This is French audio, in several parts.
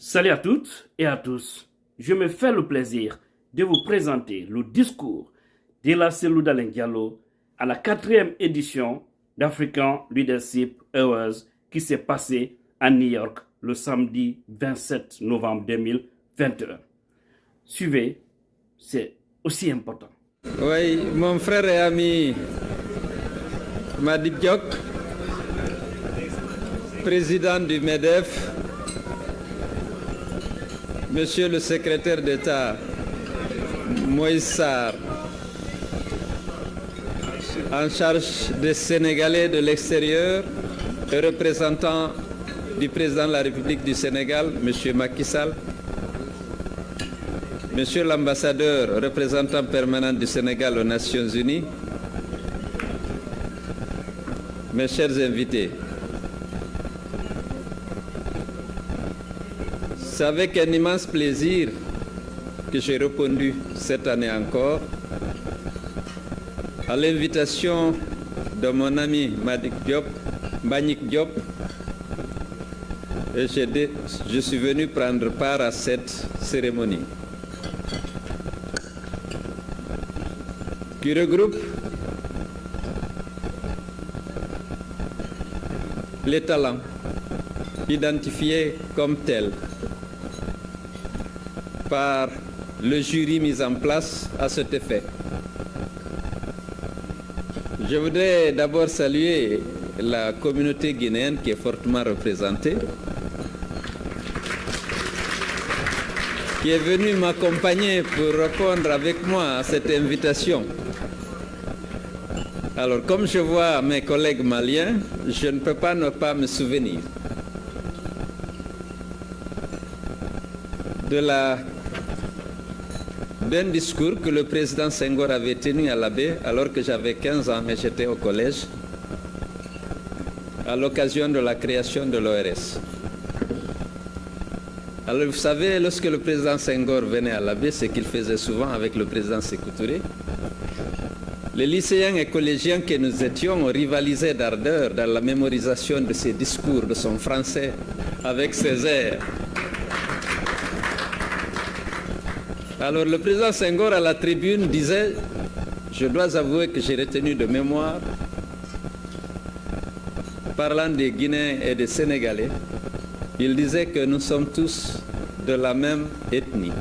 Salut à toutes et à tous. Je me fais le plaisir de vous présenter le discours de la Selouda Diallo à la 4e édition d'African Leadership Awards qui s'est passée à New York le samedi 27 novembre 2021. Suivez, c'est aussi important. Oui, mon frère et ami Madib Diop, président du MEDEF, Monsieur le secrétaire d'État Moïse Sarr, en charge des Sénégalais de l'extérieur et représentant du président de la République du Sénégal, Monsieur Macky Sall, Monsieur l'ambassadeur, représentant permanent du Sénégal aux Nations Unies, mes chers invités, c'est avec un immense plaisir que j'ai répondu cette année encore à l'invitation de mon ami Mbagnick Diop, et je suis venu prendre part à cette cérémonie qui regroupe les talents identifiés comme tels par le jury mis en place à cet effet. Je voudrais d'abord saluer la communauté guinéenne qui est fortement représentée, qui est venue m'accompagner pour répondre avec moi à cette invitation. Alors, comme je vois mes collègues maliens, je ne peux pas ne pas me souvenir d'un discours que le président Senghor avait tenu à la baie alors que j'avais 15 ans et j'étais au collège, à l'occasion de la création de l'ORS. Alors vous savez, lorsque le président Senghor venait à la baie, ce qu'il faisait souvent avec le président Sékou Touré, les lycéens et collégiens que nous étions rivalisaient d'ardeur dans la mémorisation de ses discours, de son français, avec ses airs. Alors le président Senghor à la tribune disait, je dois avouer que j'ai retenu de mémoire, parlant des Guinéens et des Sénégalais, il disait que nous sommes tous de la même ethnie,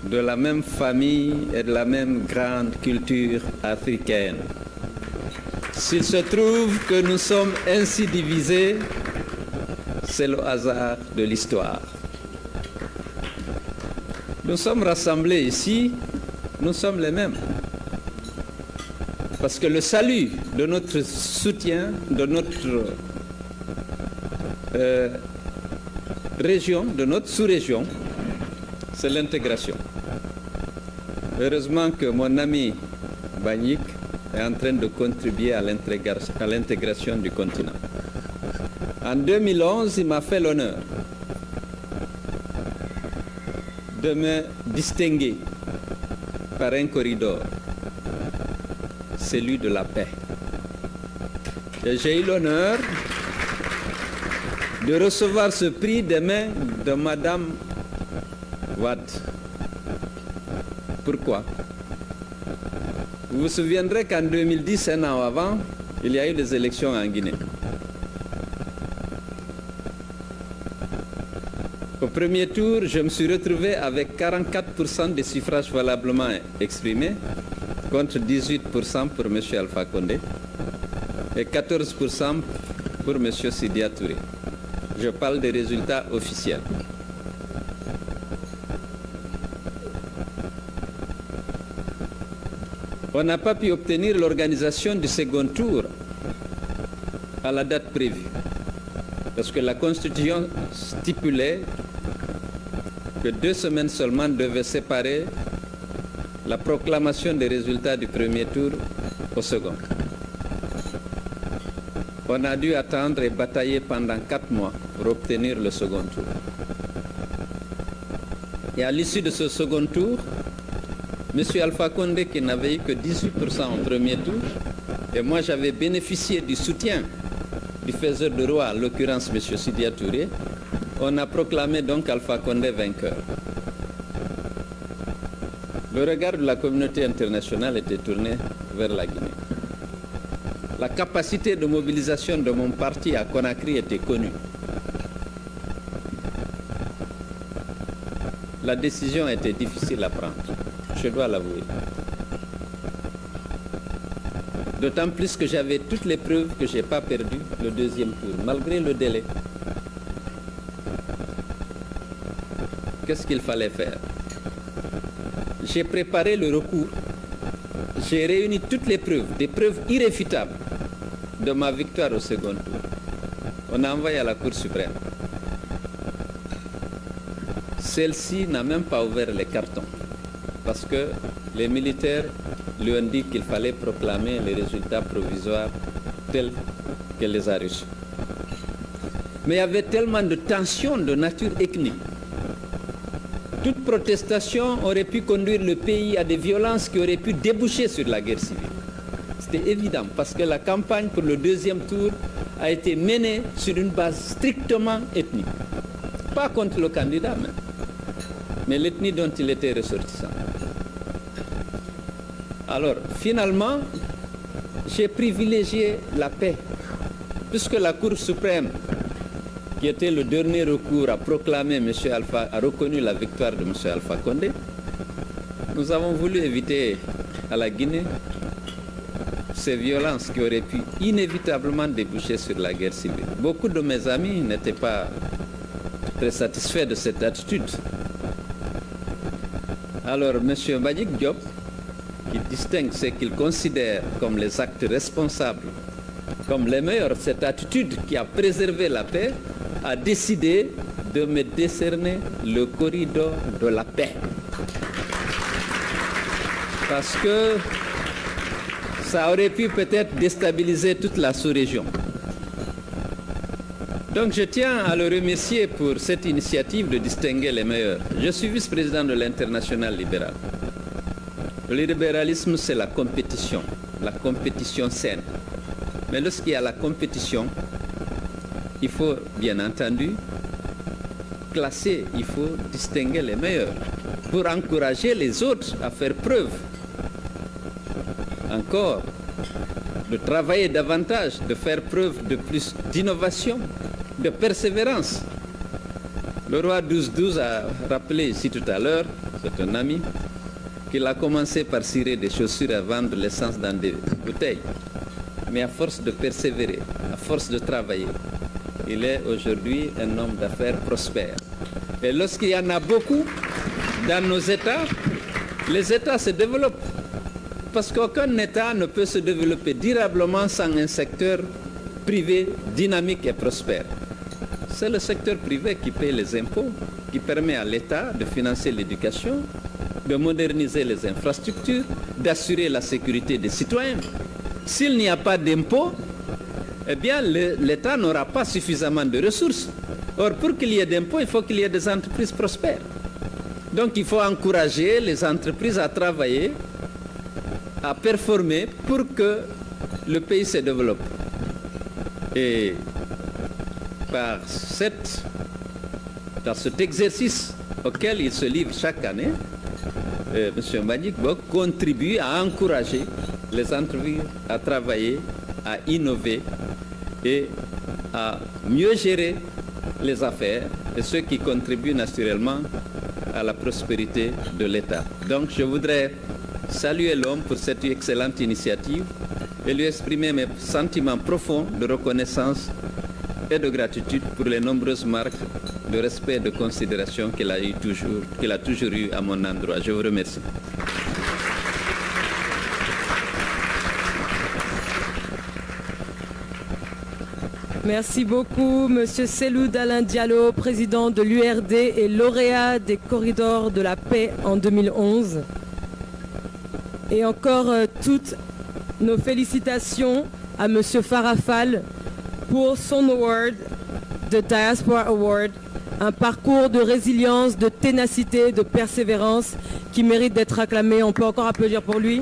de la même famille et de la même grande culture africaine. S'il se trouve que nous sommes ainsi divisés, c'est le hasard de l'histoire. Nous sommes rassemblés ici, nous sommes les mêmes. Parce que le salut de notre soutien, de notre région, de notre sous-région, c'est l'intégration. Heureusement que mon ami Mbagnick est en train de contribuer à l'intégration du continent. En 2011, il m'a fait l'honneur de me distinguer par un corridor, celui de la paix. Et j'ai eu l'honneur de recevoir ce prix des mains de Madame Wade. Pourquoi? Vous vous souviendrez qu'en 2010, un an avant, il y a eu des élections en Guinée. Au premier tour, je me suis retrouvé avec 44% des suffrages valablement exprimés, contre 18% pour M. Alpha Condé et 14% pour M. Sidya Touré. Je parle des résultats officiels. On n'a pas pu obtenir l'organisation du second tour à la date prévue, parce que la Constitution stipulait que 2 semaines seulement devaient séparer la proclamation des résultats du premier tour au second. On a dû attendre et batailler pendant 4 mois pour obtenir le second tour. Et à l'issue de ce second tour, M. Alpha Condé, qui n'avait eu que 18% au premier tour, et moi j'avais bénéficié du soutien du faiseur de roi, en l'occurrence M. Sidya Touré, on a proclamé donc Alpha Condé vainqueur. Le regard de la communauté internationale était tourné vers la Guinée. La capacité de mobilisation de mon parti à Conakry était connue. La décision était difficile à prendre, je dois l'avouer. D'autant plus que j'avais toutes les preuves que je n'ai pas perdu le deuxième tour, malgré le délai. Qu'est-ce qu'il fallait faire? J'ai préparé le recours. J'ai réuni toutes les preuves, des preuves irréfutables de ma victoire au second tour. On a envoyé à la Cour suprême. Celle-ci n'a même pas ouvert les cartons parce que les militaires lui ont dit qu'il fallait proclamer les résultats provisoires tels qu'elle les a reçus. Mais il y avait tellement de tensions de nature ethnique. Toute protestation aurait pu conduire le pays à des violences qui auraient pu déboucher sur la guerre civile. C'était évident parce que la campagne pour le deuxième tour a été menée sur une base strictement ethnique. Pas contre le candidat même, mais l'ethnie dont il était ressortissant. Alors, finalement, j'ai privilégié la paix, puisque la Cour suprême, qui était le dernier recours, a proclamé a reconnu la victoire de M. Alpha Condé. Nous avons voulu éviter à la Guinée ces violences qui auraient pu inévitablement déboucher sur la guerre civile. Beaucoup de mes amis n'étaient pas très satisfaits de cette attitude. Alors, M. Mbagnick Diop, qui distingue ce qu'il considère comme les actes responsables, comme les meilleurs, cette attitude qui a préservé la paix, a décidé de me décerner le corridor de la paix. Parce que ça aurait pu peut-être déstabiliser toute la sous-région. Donc je tiens à le remercier pour cette initiative de distinguer les meilleurs. Je suis vice-président de l'Internationale libérale. Le libéralisme, c'est la compétition saine. Mais lorsqu'il y a la compétition, il faut bien entendu classer, il faut distinguer les meilleurs pour encourager les autres à faire preuve. Encore, de travailler davantage, de faire preuve de plus d'innovation, de persévérance. Le roi 12-12 a rappelé ici tout à l'heure, c'est un ami, qu'il a commencé par cirer des chaussures à vendre l'essence dans des bouteilles. Mais à force de persévérer, à force de travailler, il est aujourd'hui un homme d'affaires prospère. Et lorsqu'il y en a beaucoup dans nos États, les États se développent. Parce qu'aucun État ne peut se développer durablement sans un secteur privé dynamique et prospère. C'est le secteur privé qui paye les impôts, qui permet à l'État de financer l'éducation, de moderniser les infrastructures, d'assurer la sécurité des citoyens. S'il n'y a pas d'impôts, eh bien l'État n'aura pas suffisamment de ressources. Or, pour qu'il y ait d'impôts, il faut qu'il y ait des entreprises prospères. Donc il faut encourager les entreprises à travailler, à performer pour que le pays se développe. Et par cet exercice auquel il se livre chaque année, M. Mbagnick contribue à encourager les entreprises à travailler, à innover et à mieux gérer les affaires, et ce qui contribue naturellement à la prospérité de l'État. Donc je voudrais saluer l'homme pour cette excellente initiative et lui exprimer mes sentiments profonds de reconnaissance et de gratitude pour les nombreuses marques de respect et de considération qu'il a toujours eu à mon endroit. Je vous remercie. Merci beaucoup, Monsieur Cellou Dalein Diallo, président de l'URD et lauréat des Corridors de la Paix en 2011. Et encore toutes nos félicitations à Monsieur Farafal pour son award, The Diaspora Award, un parcours de résilience, de ténacité, de persévérance qui mérite d'être acclamé. On peut encore applaudir pour lui.